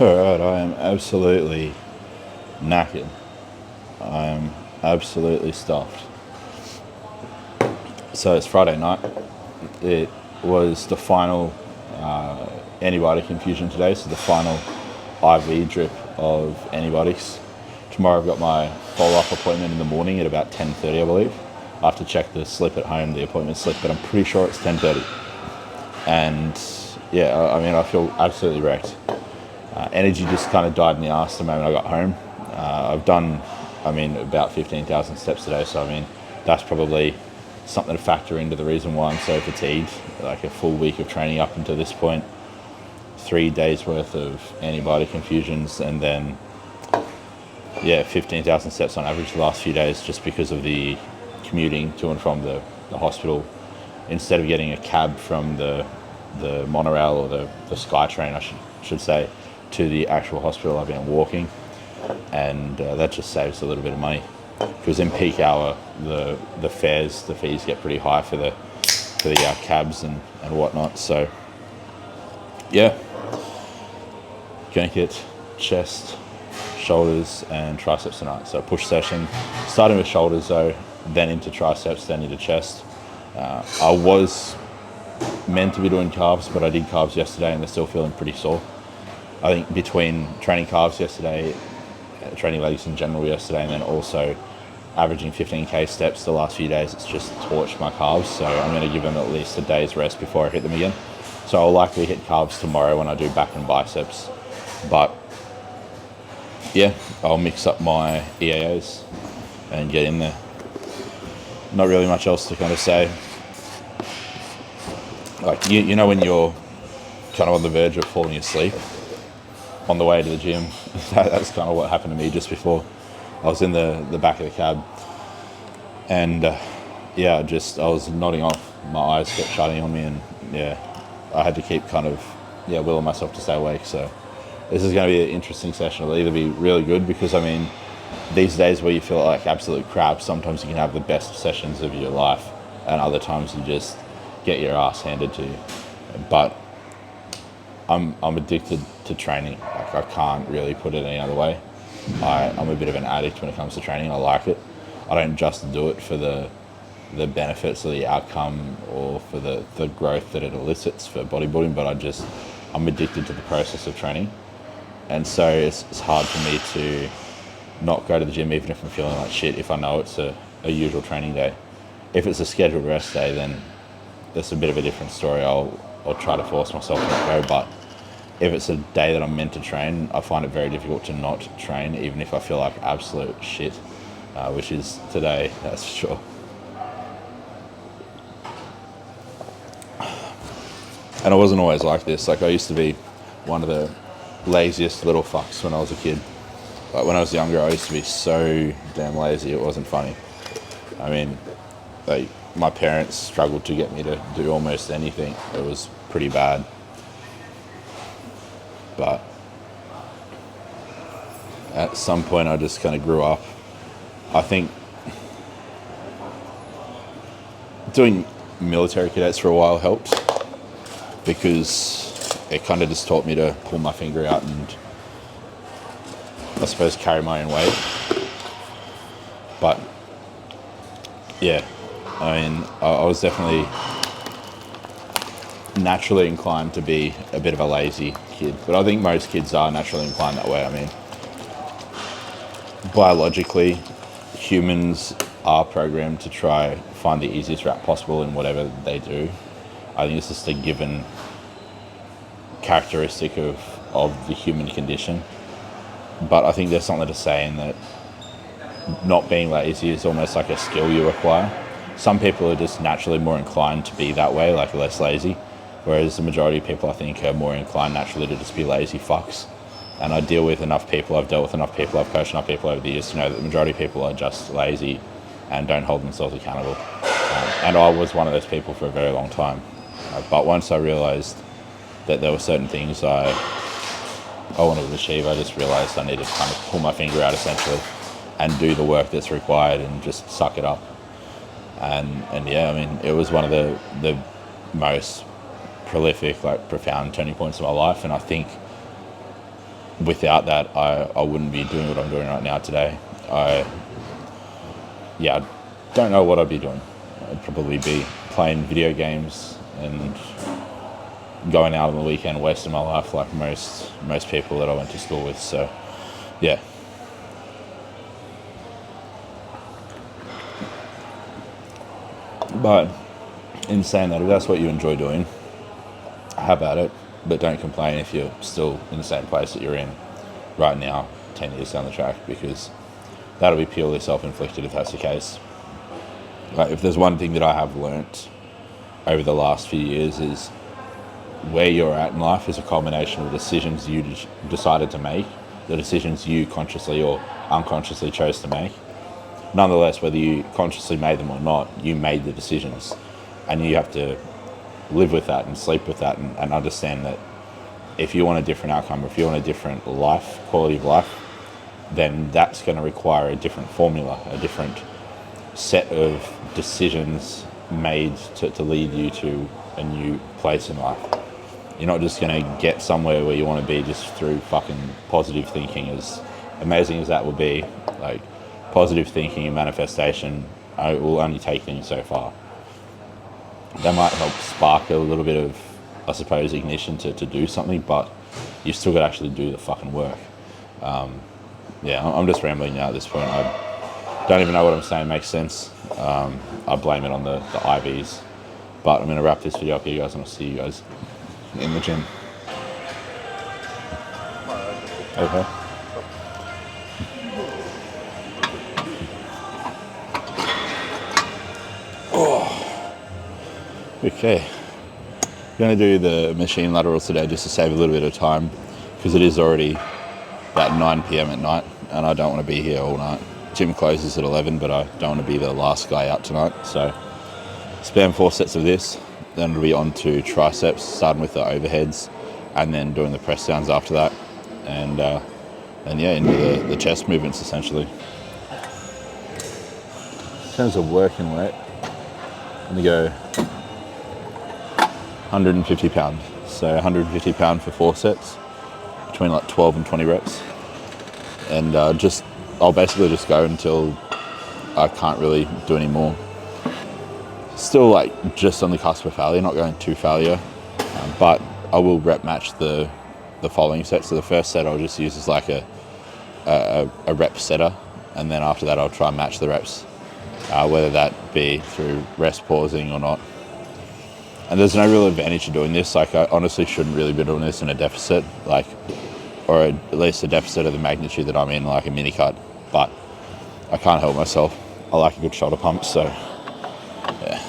Alright, I am absolutely knackered. I am absolutely stuffed. So it's Friday night. It was the final antibiotic infusion today, so the final IV drip of antibiotics. Tomorrow I've got my follow-up appointment in the morning at about 10:30, I believe. I have to check the slip at home, the appointment slip, but I'm pretty sure it's 10:30. And yeah, I mean, I feel absolutely wrecked. Energy just kind of died in the arse the moment I got home. I've done, about 15,000 steps today, so that's probably something to factor into the reason why I'm so fatigued. Like a full week of training up until this point, 3 days worth of antibiotic infusions, and then 15,000 steps on average the last few days just because of the commuting to and from the hospital. Instead of getting a cab from the monorail or the SkyTrain, I should say, to the actual hospital, I've been walking, and that just saves a little bit of money. Because in peak hour, the fees get pretty high for the cabs and whatnot. So yeah, gonna get chest, shoulders, and triceps tonight. So push session, starting with shoulders though, then into triceps, then into chest. I was meant to be doing calves, but I did calves yesterday and they're still feeling pretty sore. I think between training calves yesterday, training legs in general yesterday, and then also averaging 15k steps the last few days, it's just torched my calves. So I'm going to give them at least a day's rest before I hit them again. So I'll likely hit calves tomorrow when I do back and biceps. But yeah, I'll mix up my EAAs and get in there. Not really much else to kind of say. Like, you know when you're kind of on the verge of falling asleep on the way to the gym? That's kind of what happened to me just before. I was in the back of the cab, and I was nodding off. My eyes kept shutting on me, and I had to keep kind of willing myself to stay awake. So this is going to be an interesting session. It'll either be really good, because these days where you feel like absolute crap, sometimes you can have the best sessions of your life, and other times you just get your ass handed to you. But I'm addicted to training. Like, I can't really put it any other way. I'm a bit of an addict when it comes to training. I like it. I don't just do it for the benefits or the outcome or for the growth that it elicits for bodybuilding, but I'm addicted to the process of training. And so it's hard for me to not go to the gym even if I'm feeling like shit, if I know it's a usual training day. If it's a scheduled rest day, then that's a bit of a different story. I'll try to force myself to not go, but if it's a day that I'm meant to train, I find it very difficult to not train, even if I feel like absolute shit, which is today, that's for sure. And I wasn't always like this. Like, I used to be one of the laziest little fucks when I was a kid. Like, when I was younger, I used to be so damn lazy, it wasn't funny. My parents struggled to get me to do almost anything. It was pretty bad. But at some point I just kind of grew up. I think doing military cadets for a while helped, because it kind of just taught me to pull my finger out and, I suppose, carry my own weight. But yeah, I was definitely naturally inclined to be a bit of a lazy kid, but I think most kids are naturally inclined that way. Biologically, humans are programmed to try find the easiest route possible in whatever they do. I think it's just a given characteristic of the human condition. But I think there's something to say in that not being lazy is almost like a skill you acquire. Some people are just naturally more inclined to be that way, like less lazy, whereas the majority of people, I think, are more inclined naturally to just be lazy fucks. And I deal with enough people, I've dealt with enough people, I've coached enough people over the years to know that the majority of people are just lazy and don't hold themselves accountable. And I was one of those people for a very long time. But once I realised that there were certain things I wanted to achieve, I just realised I needed to kind of pull my finger out, essentially, and do the work that's required and just suck it up. And it was one of the most prolific, like, profound turning points of my life. And I think without that, I wouldn't be doing what I'm doing right now today. I don't know what I'd be doing. I'd probably be playing video games and going out on the weekend, wasting my life like most people that I went to school with. So, yeah. But in saying that, if that's what you enjoy doing, have at it. But don't complain if you're still in the same place that you're in right now, 10 years down the track, because that'll be purely self-inflicted if that's the case. Like, if there's one thing that I have learnt over the last few years is where you're at in life is a combination of the decisions you decided to make, the decisions you consciously or unconsciously chose to make. Nonetheless, whether you consciously made them or not, you made the decisions. And you have to live with that and sleep with that and understand that if you want a different outcome, or if you want a different life, quality of life, then that's going to require a different formula, a different set of decisions made to lead you to a new place in life. You're not just going to get somewhere where you want to be just through fucking positive thinking. As amazing as that will be, like, positive thinking and manifestation will only take things so far. That might help spark a little bit of, I suppose, ignition to do something, but you've still got to actually do the fucking work. I'm just rambling now at this point. I don't even know what I'm saying makes sense. I blame it on the IVs. But I'm going to wrap this video up here, guys, and I'll see you guys in the gym. Okay. Okay. I'm going to do the machine laterals today just to save a little bit of time, because it is already about 9 p.m. at night and I don't want to be here all night. Gym closes at 11, but I don't want to be the last guy out tonight. So spam 4 sets of this, then it'll be on to triceps, starting with the overheads and then doing the press downs after that. And into the chest movements essentially. In terms of working weight, I'm going to go 150 pounds. So 150 pounds for 4 sets, between like 12 and 20 reps. And I'll basically just go until I can't really do any more. Still like just on the cusp of failure, not going too failure, but I will rep match the following set. So the first set I'll just use as like a rep setter, and then after that I'll try and match the reps, whether that be through rest pausing or not. And there's no real advantage to doing this. Like, I honestly shouldn't really be doing this in a deficit, like, or at least a deficit of the magnitude that I'm in, like a mini cut. But I can't help myself. I like a good shoulder pump, so yeah.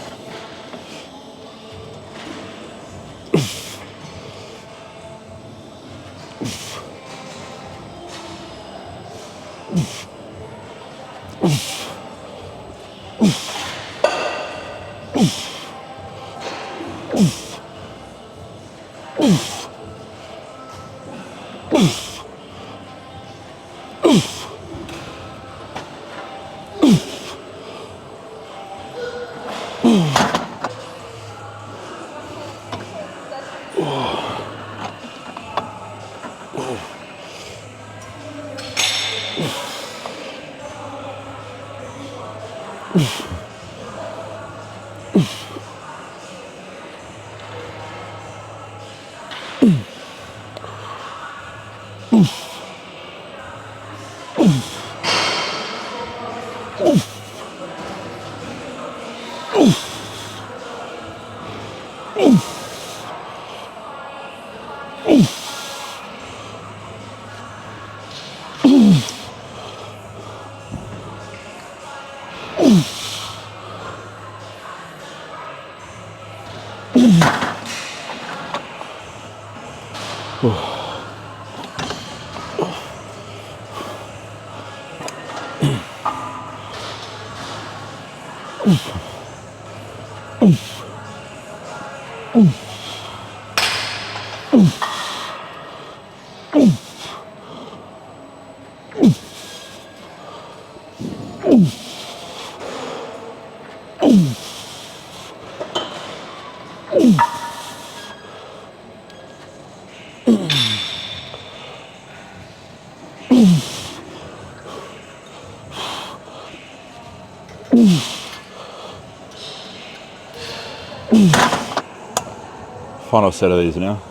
Final set of these now.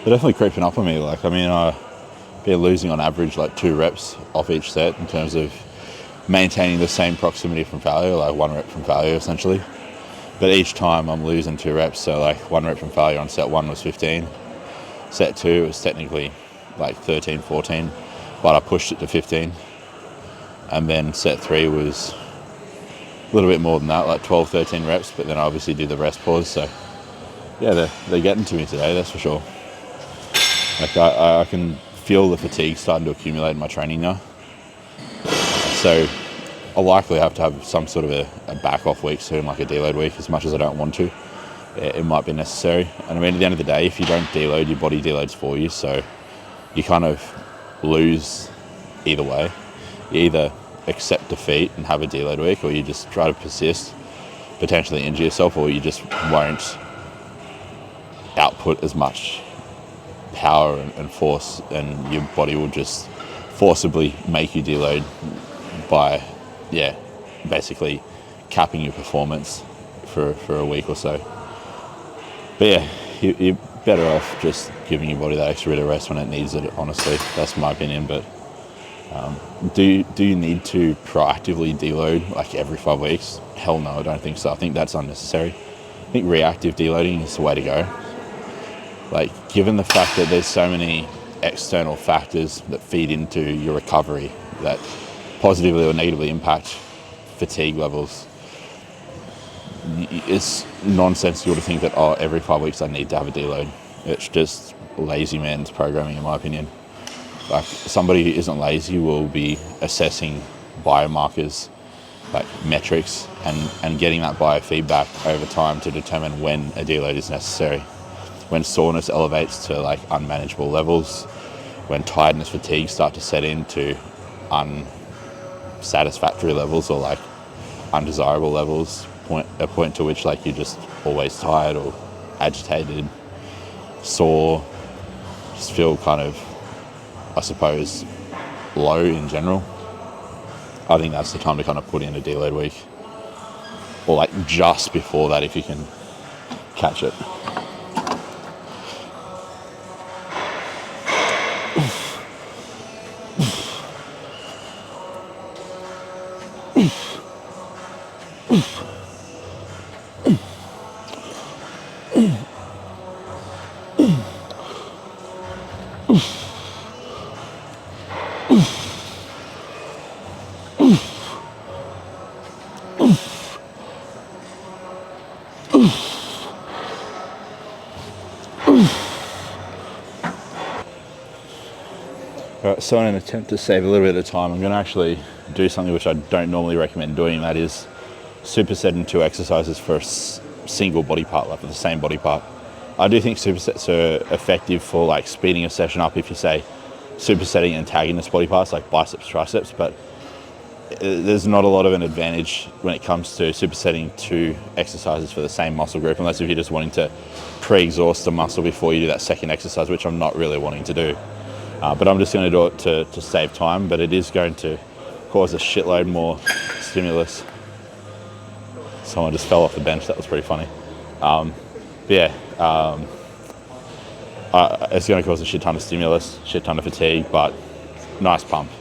They're definitely creeping up on me. Like, I mean, I've been losing on average like 2 reps off each set in terms of maintaining the same proximity from failure, like 1 rep from failure essentially. But each time I'm losing 2 reps, so like 1 rep from failure on set 1 was 15. Set 2 was technically like 13, 14, but I pushed it to 15. And then set 3 was a little bit more than that, like 12, 13 reps, but then I obviously do the rest pause. So yeah, they're getting to me today, that's for sure. Like I can feel the fatigue starting to accumulate in my training now. So I'll likely have to have some sort of a back off week soon, like a deload week, as much as I don't want to. It might be necessary. And I mean, at the end of the day, if you don't deload, your body deloads for you. So you kind of lose either way. You either accept defeat and have a deload week, or you just try to persist, potentially injure yourself, or you just won't output as much power and force, and your body will just forcibly make you deload by, basically capping your performance for a week or so. But yeah, you're better off just giving your body that extra bit of rest when it needs it, honestly. That's my opinion. But do you need to proactively deload like every 5 weeks? Hell no, I don't think so. I think that's unnecessary. I think reactive deloading is the way to go. Like, given the fact that there's so many external factors that feed into your recovery that positively or negatively impact fatigue levels, it's nonsensical to think that, every 5 weeks I need to have a deload. It's just lazy man's programming, in my opinion. Like, somebody who isn't lazy will be assessing biomarkers, like metrics, and getting that biofeedback over time to determine when a deload is necessary. When soreness elevates to like unmanageable levels, when tiredness, fatigue start to set into unsatisfactory levels or like undesirable levels, a point to which like you're just always tired or agitated, sore, just feel kind of, I suppose, low in general. I think that's the time to kind of put in a deload week, or like just before that if you can catch it. Alright, so in an attempt to save a little bit of time, I'm going to actually do something which I don't normally recommend doing, that is supersetting 2 exercises for a single body part, like for the same body part. I do think supersets are effective for like speeding a session up if you say supersetting antagonist body parts like biceps, triceps, but there's not a lot of an advantage when it comes to supersetting 2 exercises for the same muscle group, unless if you're just wanting to pre-exhaust the muscle before you do that second exercise, which I'm not really wanting to do. But I'm just going to do it to save time, but it is going to cause a shitload more stimulus. Someone just fell off the bench, that was pretty funny. It's going to cause a shit ton of stimulus, shit ton of fatigue, but nice pump.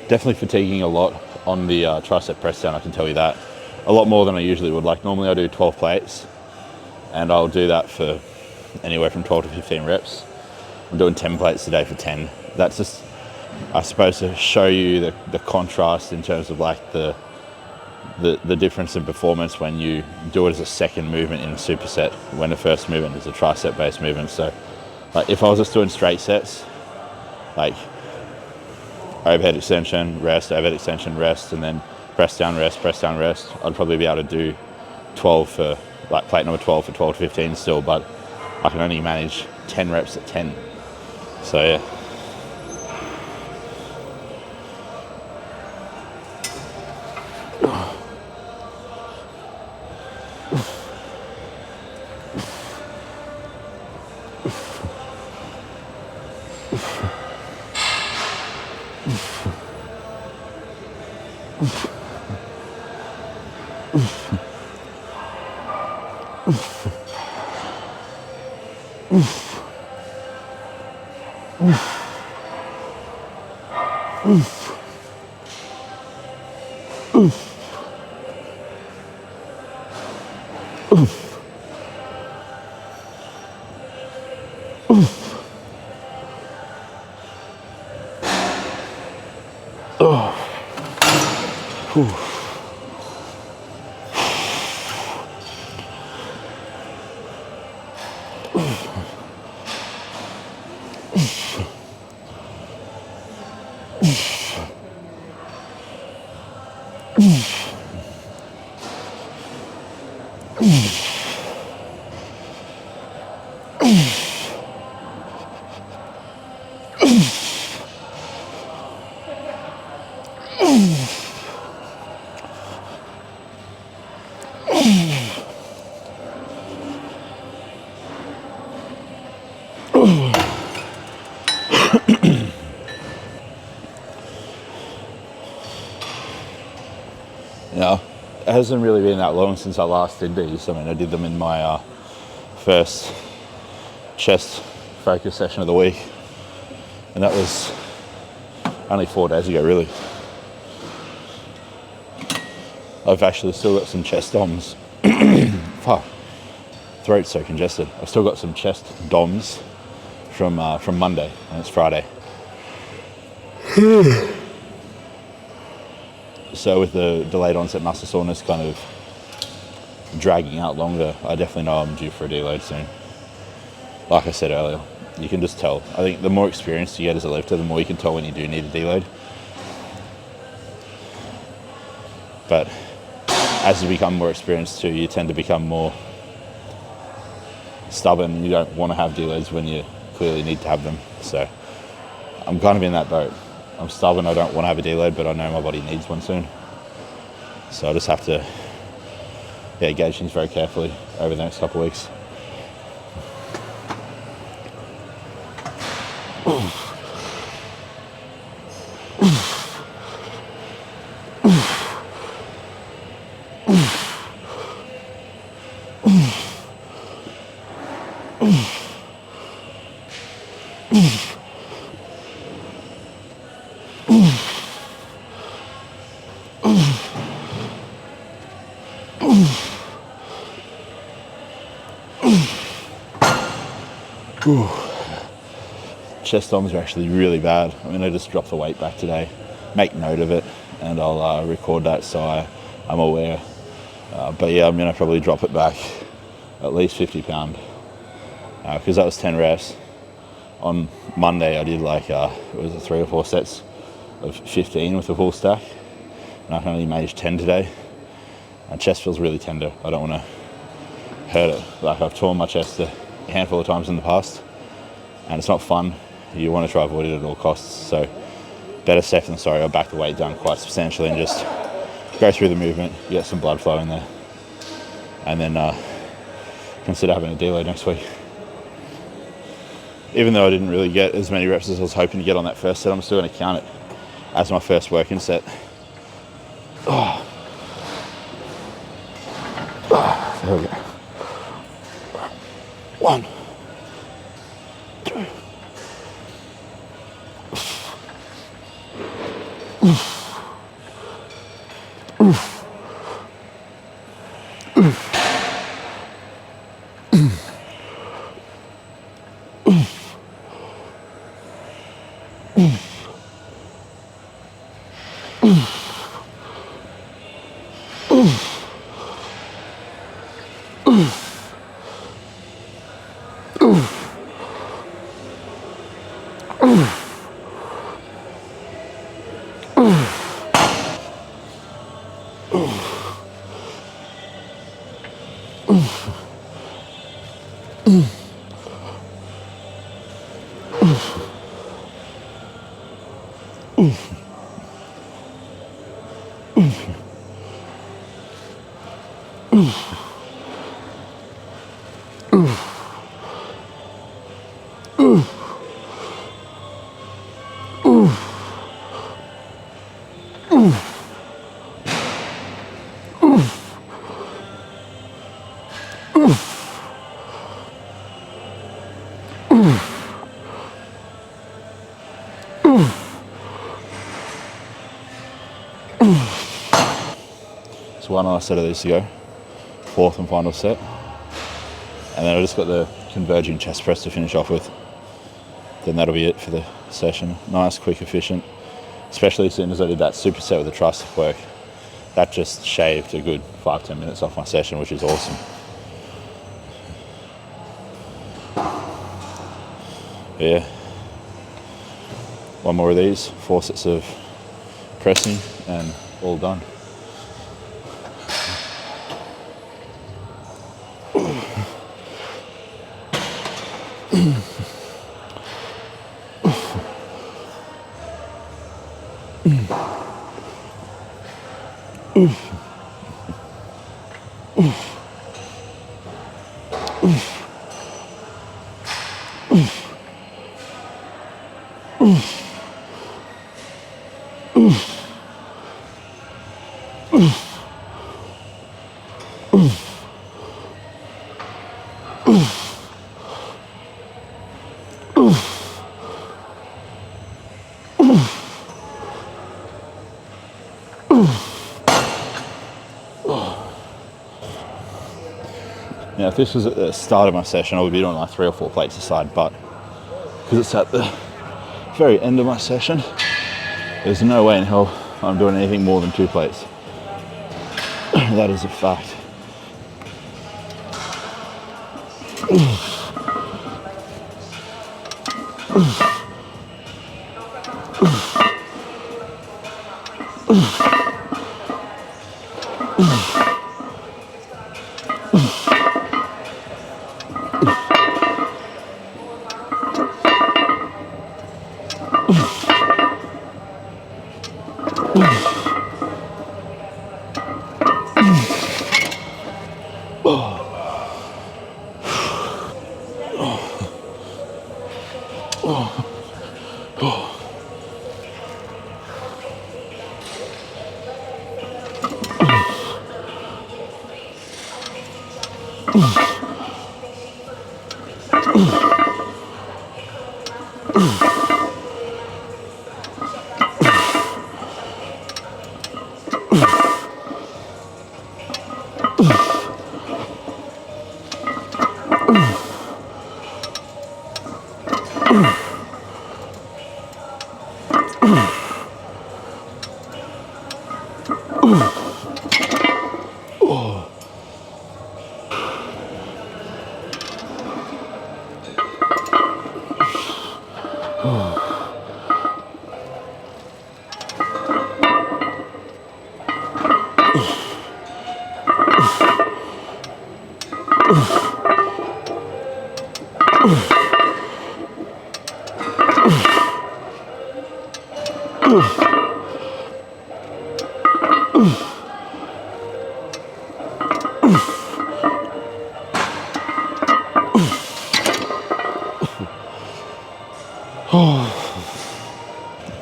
Definitely fatiguing a lot on the tricep press down, I can tell you that. A lot more than I usually would. Like normally I do 12 plates and I'll do that for anywhere from 12 to 15 reps. I'm doing 10 plates today for 10. That's just, I suppose, to show you the contrast in terms of like the difference in performance when you do it as a second movement in a superset, when the first movement is a tricep based movement. So like if I was just doing straight sets, like overhead extension, rest, overhead extension, rest, and then press down, rest, I'd probably be able to do 12 for, like plate number 12 for 12 to 15 still, but I can only manage 10 reps at 10. So yeah. Yeah, it hasn't really been that long since I last did these. I mean, I did them in my first chest focus session of the week, and that was only 4 days ago, really. I've actually still got some chest DOMs. Fuck, throat's so congested. I've still got some chest DOMs from Monday, and it's Friday. So with the delayed onset muscle soreness kind of dragging out longer, I definitely know I'm due for a deload soon. Like I said earlier, you can just tell. I think the more experience you get as a lifter, the more you can tell when you do need a deload. But as you become more experienced too, you tend to become more stubborn. You don't want to have deloads when you clearly need to have them. So I'm kind of in that boat. I'm stubborn, I don't want to have a deload, but I know my body needs one soon. So I just have to gauge things very carefully over the next couple of weeks. Chest DOMs are actually really bad. I'm going to just drop the weight back today, make note of it, and I'll record that so I'm aware. But yeah, I'm going to probably drop it back at least 50 pound because that was 10 reps. On Monday I did like, it was 3 or 4 sets of 15 with a full stack, and I can only manage 10 today. My chest feels really tender. I don't want to hurt it. Like, I've torn my chest a handful of times in the past, and it's not fun. You want to try to avoid it at all costs. So better safe than sorry. I'll back the weight down quite substantially and just go through the movement, get some blood flow in there, and then consider having a deload next week. Even though I didn't really get as many reps as I was hoping to get on that first set, I'm still going to count it as my first working set. There we go. 1, 2. So one last set of these to go, 4th and final set, and then I just got the converging chest press to finish off with. Then that'll be it for the session. Nice, quick, efficient, especially as soon as I did that superset with the tricep work. That just shaved a good 5-10 minutes off my session, which is awesome. Yeah, one more of these, 4 sets of pressing, and all done. Now, if this was at the start of my session, I would be doing like 3 or 4 plates aside, but because it's at the very end of my session. There's no way in hell I'm doing anything more than 2 plates. That is a fact.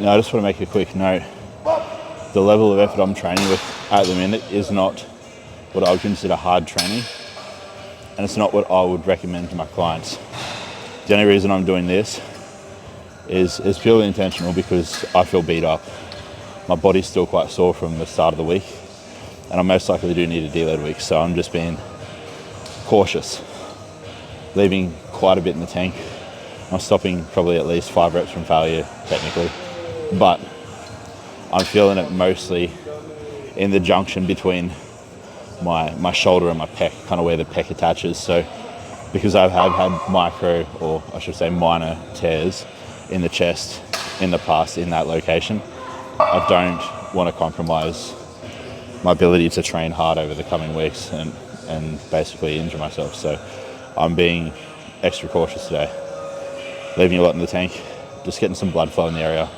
Now I just want to make a quick note. The level of effort I'm training with at the minute is not what I would consider hard training, and it's not what I would recommend to my clients. The only reason I'm doing this is purely intentional because I feel beat up. My body's still quite sore from the start of the week, and I most likely do need a deload week, so I'm just being cautious, leaving quite a bit in the tank. I'm stopping probably at least 5 reps from failure technically, but I'm feeling it mostly in the junction between my shoulder and my pec, kind of where the pec attaches. So because I have had micro, or I should say minor tears in the chest in the past in that location, I don't want to compromise my ability to train hard over the coming weeks and basically injure myself. So I'm being extra cautious today, leaving a lot in the tank, just getting some blood flow in the area.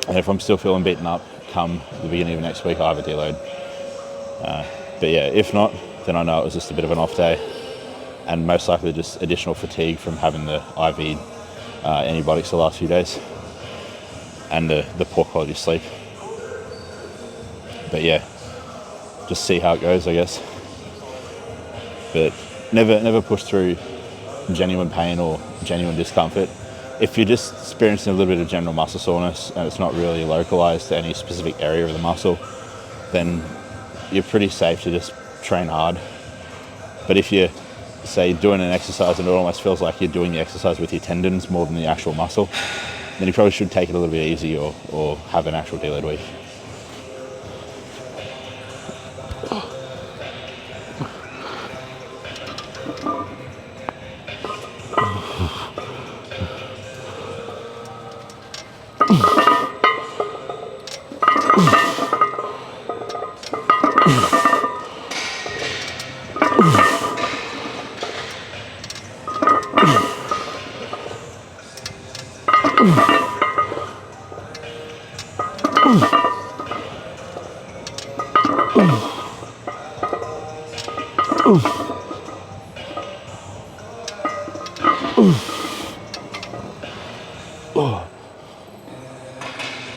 And if I'm still feeling beaten up come the beginning of next week, I have a deload. But yeah, if not, then I know it was just a bit of an off day, and most likely just additional fatigue from having the IV antibiotics the last few days and the poor quality sleep. But yeah, just see how it goes, I guess. But never push through genuine pain or genuine discomfort. If you're just experiencing a little bit of general muscle soreness and it's not really localized to any specific area of the muscle, then you're pretty safe to just train hard. But if you're, say, doing an exercise and it almost feels like you're doing the exercise with your tendons more than the actual muscle, then you probably should take it a little bit easy or have an actual deload week. Oof.